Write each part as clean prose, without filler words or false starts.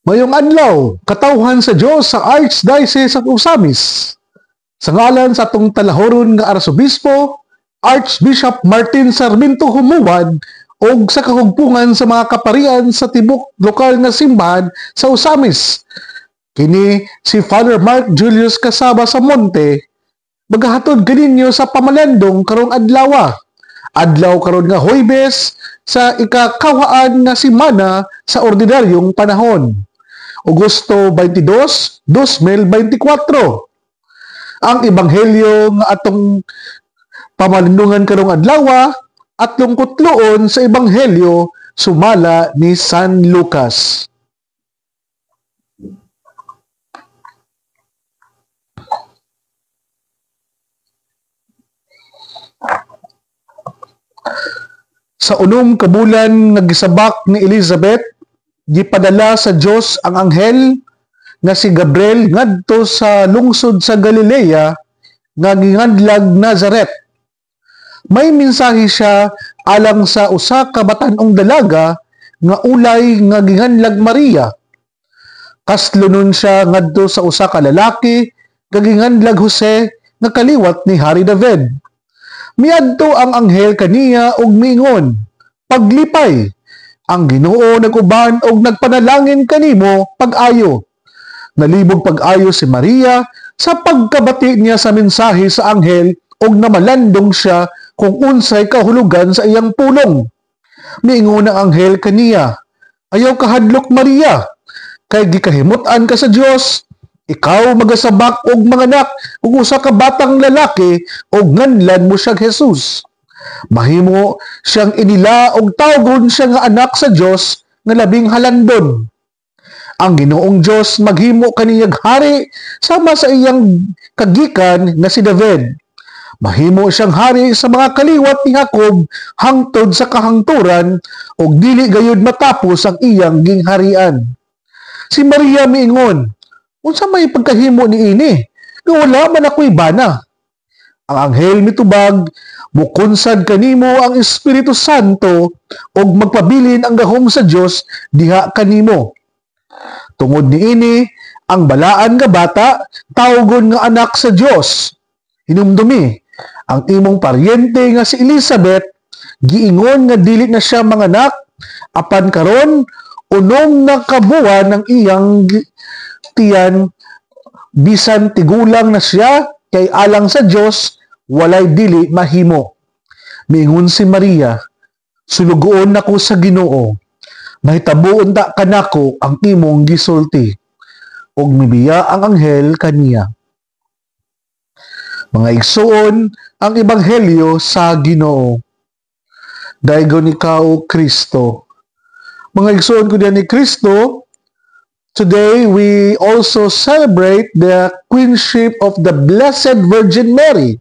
Mayong adlaw, katawhan sa Dios sa Archdiocese of Osamis. Sa ngalan sa atong talahoron nga Arsobispo, Archbishop Martin Sarmiento Humuad, o sa kahugpungan sa mga kaparian sa tibok lokal nga simbahan sa Osamis. Kini si Father Mark Julius Casaba sa Monte, magahatod kaninyo sa pamalandong karong adlaw. Adlaw karon nga Huwebes sa ikakawhaan nga semana sa ordinaryong panahon. Agosto 22, 2024. Ang ebanghelyo nga atong pamalindungan karong adlaw at lungkotloon sa ebanghelyo sumala ni San Lucas. Sa unom ka bulan nga gisabak ni Elizabeth, gipadala sa Dios ang anghel nga si Gabriel ngadto sa lungsod sa Galilea nga gingadlag Nazaret. May mensahe siya alang sa usa ka batan-ong dalaga nga ulay nga ginganlag Maria. Kaslunon siya ngadto sa usa ka lalaki nga ginganlag Jose nga kaliwat ni Hari David. Miadto ang anghel kaniya og miingon, "Paglipay, ang Ginoo naguban og nagpanalangin kanimo pag-ayo." Nalibog pag-ayo si Maria sa pagkabati niya sa mensahe sa anghel og namalandong siya kung unsay kahulugan sa iyang pulong. Miingon ang anghel kaniya, "Ayaw kahadlok Maria, kay gikahimut-an ka sa Dios. Ikaw magasabak og manganak og usa ka batang lalaki og nganlan mo siya Jesus. Mahimo siyang inila og tawgon siya nga anak sa Dios nga labing halandon. Ang Ginoong Dios maghimo kaniyag hari sama sa iyang kagikan nga si David. Mahimo siyang hari sa mga kaliwat ni Jacob hangtod sa kahangturan og dili gayud matapos ang iyang gingharian." Si Maria miingon, "Unsa may pagkahimo ni ini? Nga wala man ako'y bana." Ang anghel mitubag, "Mukunsad kanimo ang Espiritu Santo og magpabilin ang gahom sa Dios diha kanimo. Tungod niini, ang balaan nga bata tawgon nga anak sa Dios. Hinumdumi, ang imong paryente nga si Elizabeth giingon nga dili na siya manganak, apan karon unom na kabuwan ng iyang tiyan, bisan tigulang na siya kay alang sa Dios walay dili mahimo." Miingon si Maria, "Sulugoon nako sa Ginoo, mahitabuon ta kanako ang imong gisulti." Og mibiya ang anghel kaniya. Mga igsoon, ang ebanghelyo sa Ginoo. Daygon ikaw, Kristo. Mga igsoon ko diyan ni Kristo, today we also celebrate the queenship of the Blessed Virgin Mary.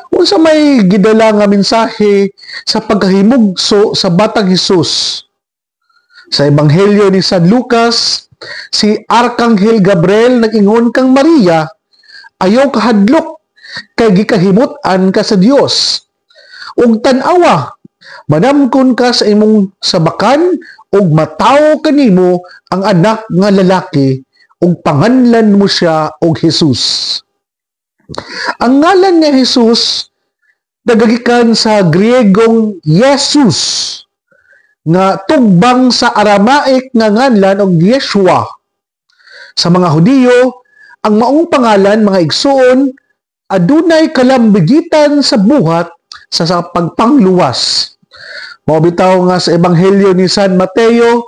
Unsa may gidala nga mensahe sa pagkahimugso sa batang Hesus. Sa ebanghelyo ni San Lucas, si Arkanghel Gabriel nag-ingon kang Maria, "Ayaw kahadlok, kay gikahimut-an ka sa Dios. Ug tan-awa, manamkon ka sa imong sabakan ug matawo kanimo ang anak nga lalaki ug panganlan mo siya og Jesus." Ang ngalan ni Jesus nagagikan sa Griegong Jesus nga tugbang sa Aramaic nga nganlan og Yeshua. Sa mga Hudiyo, ang maong pangalan mga igsoon adunay kalambigitan sa buhat sa pagpangluwas. Mao bitaw nga sa ebanghelyo ni San Mateo,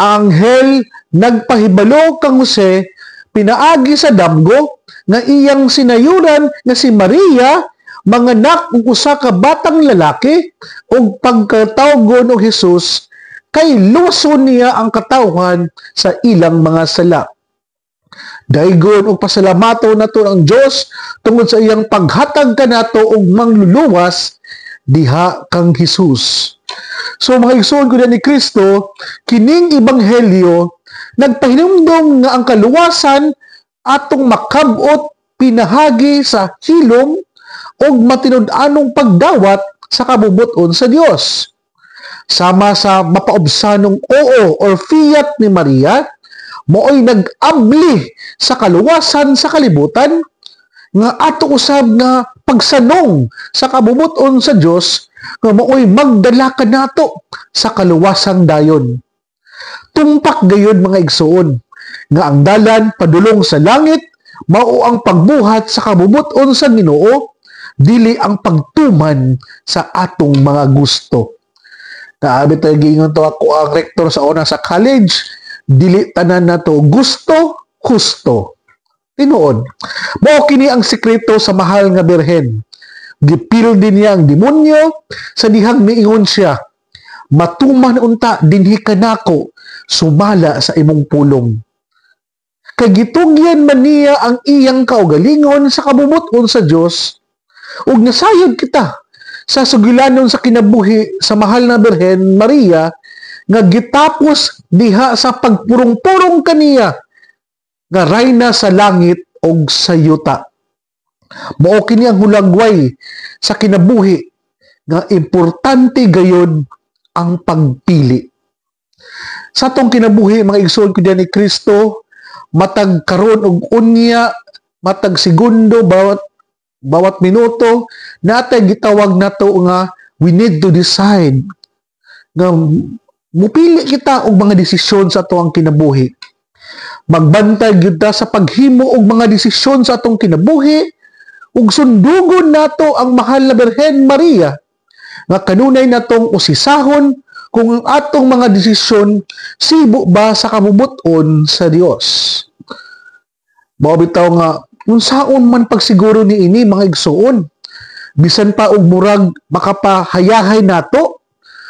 ang anghel nagpahibalo kang Jose pinaagi sa damgo nga iyang sinayuran nga si Maria manganak og usa ka batang lalaki ug pagkatawgon og Jesus kay luson niya ang katawhan sa ilang mga sala. Daygon og pasalamaton nato ang Dios tungod sa iyang paghatag kanato og mangluluwas diha kang Jesus. So mga igsoon ko ni Kristo, kining ebanghelyo nagpahinumdom nga ang kaluwasan atong makab-ot pinahagi sa hilom og matinud-anong pagdawat sa kabubuton sa Dios. Sama sa mapaubsanong oo or fiat ni Maria, mo'y nag-abli sa kaluwasan sa kalibutan, nga ato usab nga pagsanong sa kabubuton sa Dios nga mo'y magdala kanato sa kaluwasang dayon. Tumpak gayud mga igsoon nga ang dalan padulong sa langit mao ang pagbuhat sa kabubuton sa Ginoo, dili ang pagtuman sa atong mga gusto. Naabi tayo gingon to ako ang rektor sa una sa college, dili tanan nato gusto, husto. Tinuod, mao kini ang sekreto sa mahal nga birhen. Gipil din niya ang demonyo sa dihang miingon siya, matuman unta dinhi kanako sumala sa imong pulong. Kagitugyan man niya ang iyang kaugalingon sa kabubuton sa Dios, ug nasayod kita sa sugilanon sa kinabuhi sa mahal na Birhen Maria nga gitapos diha sa pagpurong-purong kaniya nga rayna sa langit og sa yuta. Mao kini ang hulagway sa kinabuhi nga importante gayud ang pagpili. Sa atong kinabuhi mga igsoon ko diyan ni Kristo, matag karon og unya, matag segundo bawat minuto natay gitawag nato nga we need to decide nga mupili kita og mga desisyon sa atong kinabuhi. Magbantay gyud ta sa paghimo og mga desisyon sa atong kinabuhi ug sundugon nato ang mahal na Birhen Maria nga kanunay natong usisahon kung ang atong mga desisyon sibo ba sa kabubuton sa Dios. Mao bitaw nga unsaon man pagsiguro ni ini mga igsoon, bisan pa og murag makapahayahay nato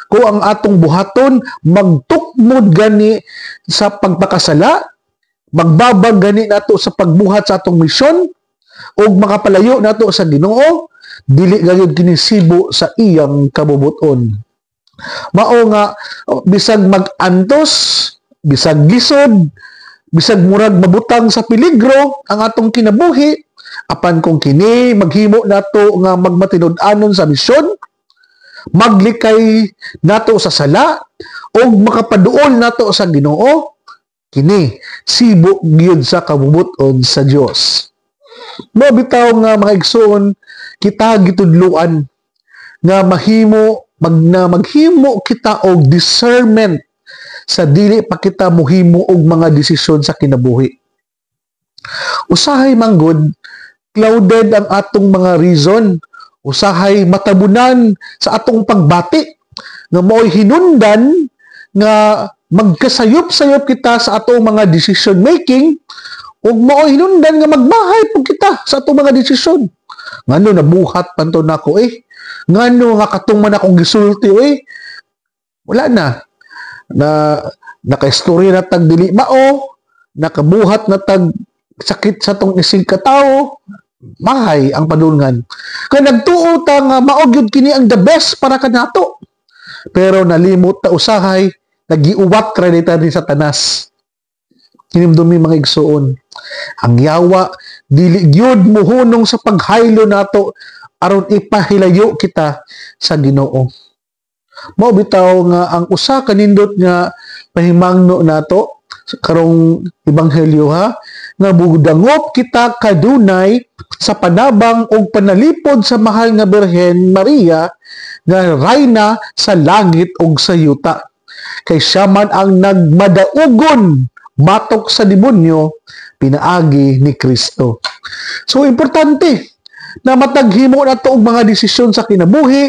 kung ang atong buhaton magtukmod gani sa pagpakasala, magbabag gani nato sa pagbuhat sa atong misyon, ug makapalayo nato sa Ginoo, dili gayud kini sibo sa iyang kabubuton. Mao nga bisag mag-antos, bisag gisod, bisag murag mabutang sa peligro ang atong kinabuhi, apan kung kini maghimo nato nga magmatinud-anon sa misyon, maglikay nato sa sala o makapaduol nato sa Ginoo, kini sibo gyud sa kabubuton sa Dios. Mao bitaw nga mga igsoon, kita gitudluan nga maghimo kita og discernment sa dili pa kita mohimo og mga desisyon sa kinabuhi. Usahay manggod clouded ang atong mga reason, usahay matabunan sa atong pagbati nga mao'y hinundan nga magkasayop-sayop kita sa atong mga decision making ug mao'y hinundan nga magbahay pug kita sa atong mga desisyon. Ngano nabuhat panto nako ngano nga katong man akong gisulti wala na nakaistorya na tag dili mao, nakabuhat na tag sakit sa tong isig katawo, mahay ang padulngan. Kaya nagtuo ta nga mao gyud kini ang the best para kanato. Pero nalimot ta usahay, nagiuwat ra dita ni Satanas. Hinimdumi mga igsoon, ang yawa dili gyud muhunong sa paghaylo nato aron ipahilayo kita sa Ginoo. Mao bitaw nga ang usa kanindot nga pahimangno nato karong ebanghelyo nga bugdangop kita kadunay sa panabang og panalipod sa mahal nga Birhen Maria nga rayna sa langit ug sa yuta. Kay siya man ang nagmadaugon batok sa demonyo pinaagi ni Kristo. So importante na mataghimo nato og mga desisyon sa kinabuhi,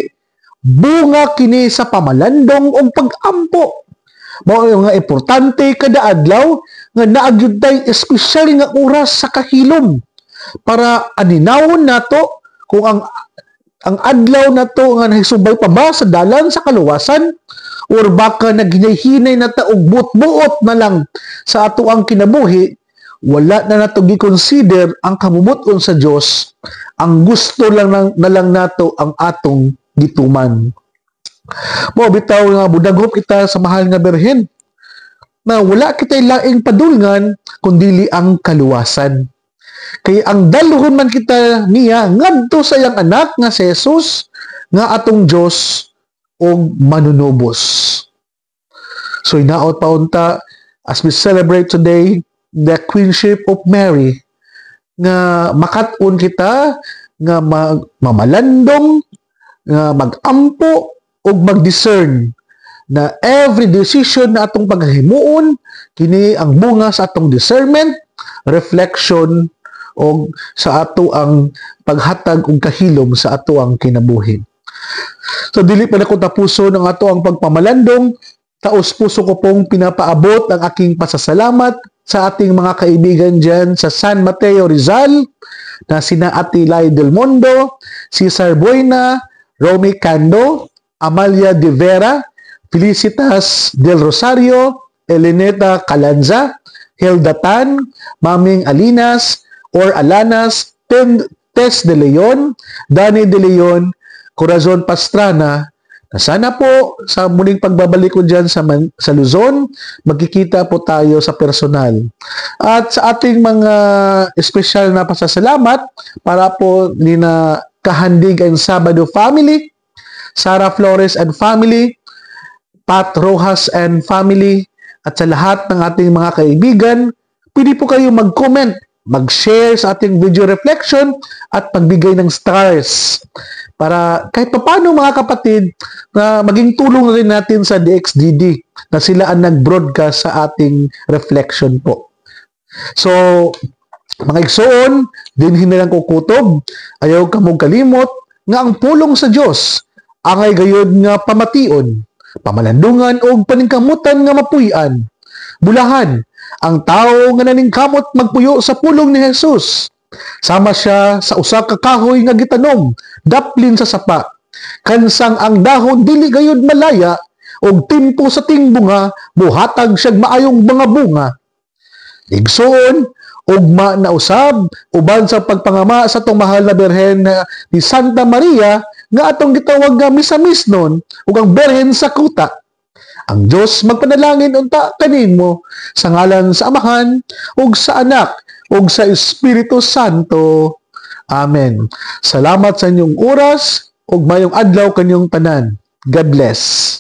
bunga kini sa pamalandong o pag-ampo. Mao nga importante kada adlaw nga naagyud tay espesyal nga oras sa kahilom para aninawon nato kung ang adlaw nato nga nahisubay pa ba sa dalan sa kaluwasan or baka naghinay-hinay na ta og buot-buot na lang sa ato ang kinabuhi, wala na nato gi-consider ang kabubuton sa Dios, ang gusto lang na lang nato ang atong gituman. Mao bitaw nga budaghop kita sa mahal nga Birhen na wala kitay laing padulngan kundili ang kaluwasan. Kay ang dalhon man kita niya ngadto sa iyang anak nga si Jesus nga atong Dios og manunubos. So inaot pa unta as we celebrate today the Queenship of Mary, nga makat-on kita nga mamalandong, nga magampo ug mag-discern na every decision na atong paghimuon kini ang bunga sa atong discernment, reflection o sa ato ang paghatag og kahilom sa ato ang kinabuhi. So dili pa na ko tapuson ang ato ang pagpamalandong, taos puso ko pong pinapaabot ang aking pasasalamat sa ating mga kaibigan dyan sa San Mateo Rizal, na sina Ate Lai Del Mundo, Cesar Buena, Romy Cando, Amalia de Vera, Felicitas del Rosario, Eleneta Calanza, Hilda Tan, Maming Alinas, or Alanas, Tess de Leon, Dani de Leon, Corazon Pastrana, na sana po sa muling pagbabalik ko dyan sa Luzon, magkikita po tayo sa personal. At sa ating mga espesyal na pasasalamat para po ni na Kahandig and Sabado family, Sara Flores and family, Pat Rojas and family, at sa lahat ng ating mga kaibigan, pwede po kayo mag-comment, mag-share sa ating video reflection at pagbigay ng stars para kahit paano mga kapatid na maging tulong rin natin sa DXDD na sila ang nag-broadcast sa ating reflection po. So, mga igsoon, dinhin nilang kukutob, ayaw kamong kalimot nga ang pulong sa Dios angay gayod nga pamation, pamalandungan o paningkamutan nga mapuy-an. Bulahan, ang tao nga naningkamot magpuyo sa pulong ni Jesus. Sama siya sa usa ka kahoy nga gitanom, daplin sa sapa. Kansang ang dahon dili gayud malaya, og timpo sa tingbunga, buhatag siyag maayong mga bunga. Igsoon, ugma na usab, uban sa pagpangama sa itong mahal na Birhen ni Santa Maria, nga atong gitawag nga misamisnon, ug ang Birhen sa kuta. Ang Diyos magpanalangin unta kanimo sa ngalan sa Amahan, ug sa Anak, ug sa Espiritu Santo. Amen. Salamat sa inyong oras, ug mayong adlaw kanyong tanan. God bless.